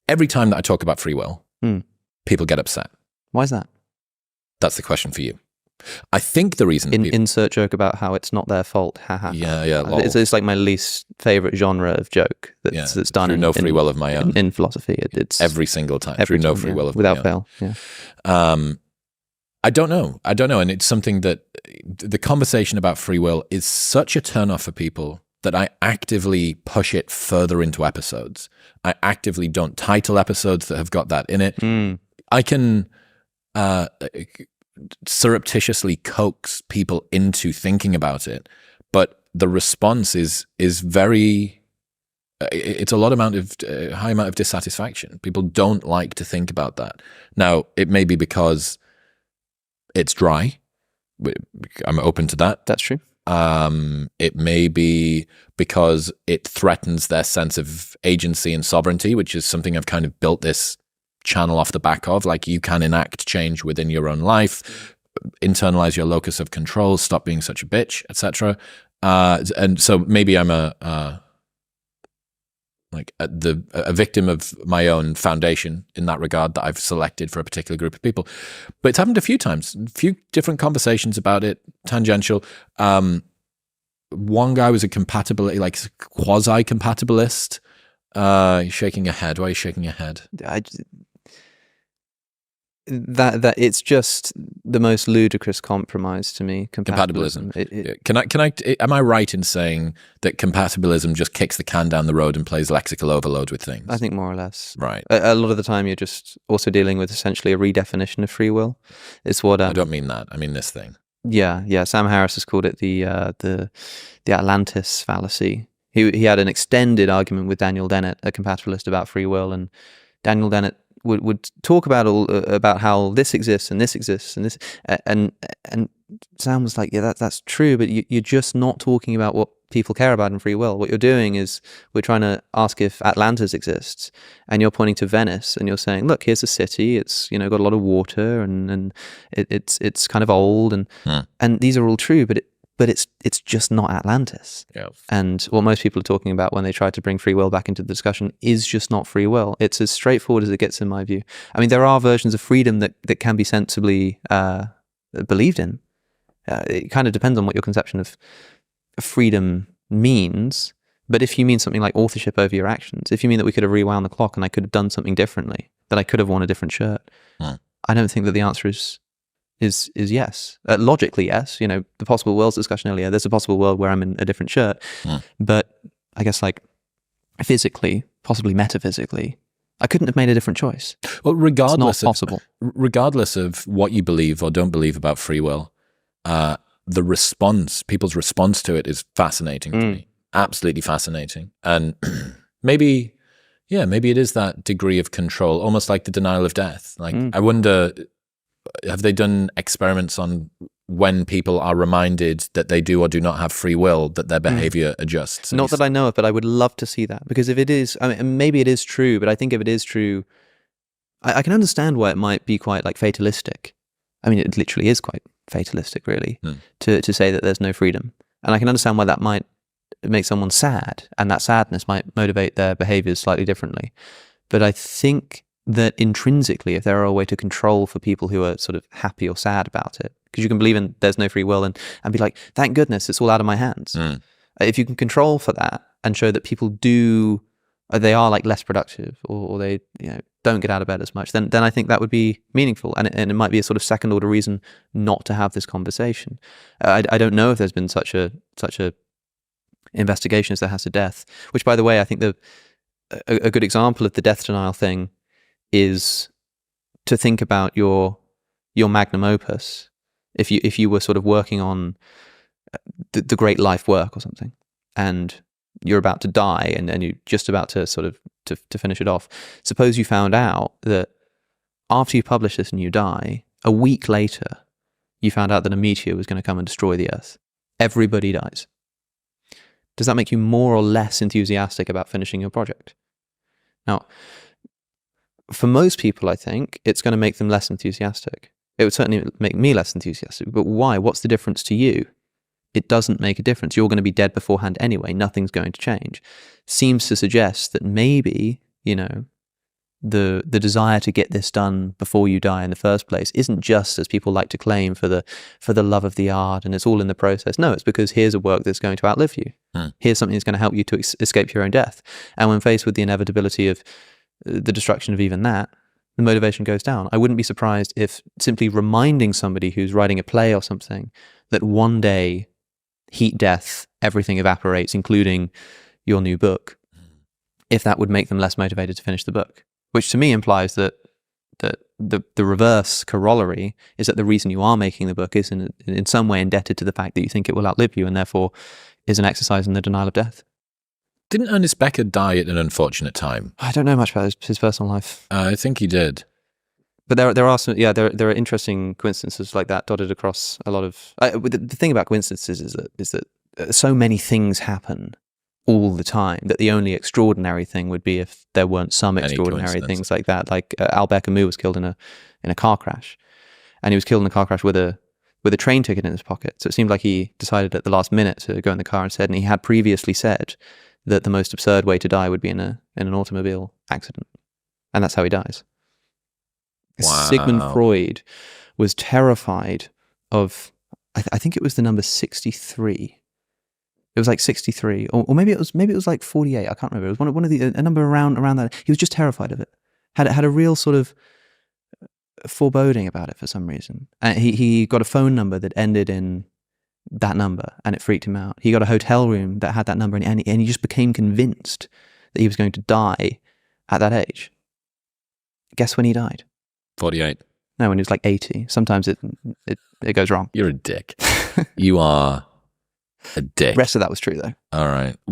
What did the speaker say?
every time that I talk about free will, people get upset. Why is that? That's the question for you. I think the reason... Insert joke about how it's not their fault. Yeah. Lol. It's like my least favorite genre of joke that's done through no free will of my own. In philosophy. It's every single time. Through no free will of without my own. Without fail, yeah. I don't know. And it's something that the conversation about free will is such a turnoff for people that I actively push it further into episodes. I actively don't title episodes that have got that in it. I can surreptitiously coax people into thinking about it, but the response is very... it's a high amount of dissatisfaction. People don't like to think about that. Now, it may be because it's dry. I'm open to that. That's true. It may be because it threatens their sense of agency and sovereignty, which is something I've kind of built this channel off the back of. Like, you can enact change within your own life, internalize your locus of control, stop being such a bitch, etc. And so maybe I'm a victim of my own foundation in that regard that I've selected for a particular group of people. But it's happened a few times, a few different conversations about it, tangential. One guy was a quasi-compatibilist. You're shaking your head. Why are you shaking your head? That it's just the most ludicrous compromise to me. Compatibilism. Am I right in saying that compatibilism just kicks the can down the road and plays lexical overload with things? I think more or less. Right. A lot of the time, you're just also dealing with essentially a redefinition of free will. It's what I don't mean that. I mean this thing. Yeah. Sam Harris has called it the Atlantis fallacy. He had an extended argument with Daniel Dennett, a compatibilist, about free will, and Daniel Dennett would talk about how this exists and this exists and this, and Sam was like, yeah, that's true, but you're just not talking about what people care about in free will. What you're doing is we're trying to ask if Atlantis exists, and you're pointing to Venice and you're saying, look, here's a city. It's got a lot of water and it's kind of old and these are all true, but it's just not Atlantis. Yeah. And what most people are talking about when they try to bring free will back into the discussion is just not free will. It's as straightforward as it gets, in my view. I mean, there are versions of freedom that can be sensibly believed in. It kind of depends on what your conception of freedom means. But if you mean something like authorship over your actions, if you mean that we could have rewound the clock and I could have done something differently, that I could have worn a different shirt, I don't think that the answer is yes. Logically, yes. The possible worlds discussion earlier, there's a possible world where I'm in a different shirt. But I guess, like, physically, possibly metaphysically, I couldn't have made a different choice. Well, regardless of what you believe or don't believe about free will, people's response to it is fascinating to me. Absolutely fascinating. And maybe it is that degree of control, almost like the denial of death. Like, I wonder, have they done experiments on when people are reminded that they do or do not have free will, that their behavior adjusts? Not that I know of, but I would love to see that, because if it is, I mean, maybe it is true, but I think if it is true, I can understand why it might be quite like fatalistic. I mean, it literally is quite fatalistic, really, to say that there's no freedom. And I can understand why that might make someone sad, and that sadness might motivate their behaviors slightly differently. But I think that intrinsically, if there are a way to control for people who are sort of happy or sad about it, because you can believe in there's no free will and be like, thank goodness it's all out of my hands. If you can control for that and show that people they are like less productive or they don't get out of bed as much, then I think that would be meaningful, and it might be a sort of second order reason not to have this conversation. I don't know if there's been such a investigation as there has to death, which, by the way, I think a good example of the death denial thing is to think about your magnum opus. If you were sort of working on the great life work or something, and you're about to die and you're just about to sort of to finish it off. Suppose you found out that after you publish this and you die, a week later, you found out that a meteor was going to come and destroy the Earth. Everybody dies. Does that make you more or less enthusiastic about finishing your project? Now, for most people, I think it's going to make them less enthusiastic. It would certainly make me less enthusiastic. But why? What's the difference to you? It doesn't make a difference. You're going to be dead beforehand anyway. Nothing's going to change. Seems to suggest that maybe, the desire to get this done before you die in the first place isn't just, as people like to claim, for the love of the art and it's all in the process. No, it's because here's a work that's going to outlive you. Here's something that's going to help you to escape your own death. And when faced with the inevitability of the destruction of even that, the motivation goes down. I wouldn't be surprised if simply reminding somebody who's writing a play or something that one day, heat, death, everything evaporates, including your new book, if that would make them less motivated to finish the book. Which to me implies that the reverse corollary is that the reason you are making the book is in some way indebted to the fact that you think it will outlive you, and therefore is an exercise in the denial of death. Didn't Ernest Becker die at an unfortunate time? I don't know much about his personal life. I think he did. But there are some, there are interesting coincidences like that dotted across a lot of. The thing about coincidences is that so many things happen all the time that the only extraordinary thing would be if there weren't some extraordinary things like that. Like Albert Camus was killed in a car crash, and he was killed in a car crash with a train ticket in his pocket. So it seemed like he decided at the last minute to go in the car instead. And he had previously said that the most absurd way to die would be in an automobile accident, and that's how he dies. Wow. Sigmund Freud was terrified of, I think it was the number 63. It was like 63, or maybe it was like 48. I can't remember. It was one of a number around that. He was just terrified of it. Had a real sort of foreboding about it for some reason. And he got a phone number that ended in that number, and it freaked him out. He got a hotel room that had that number, and he just became convinced that he was going to die at that age. Guess when he died? 48. No, when he was like 80. Sometimes it goes wrong. You're a dick. You are a dick. The rest of that was true, though. All right.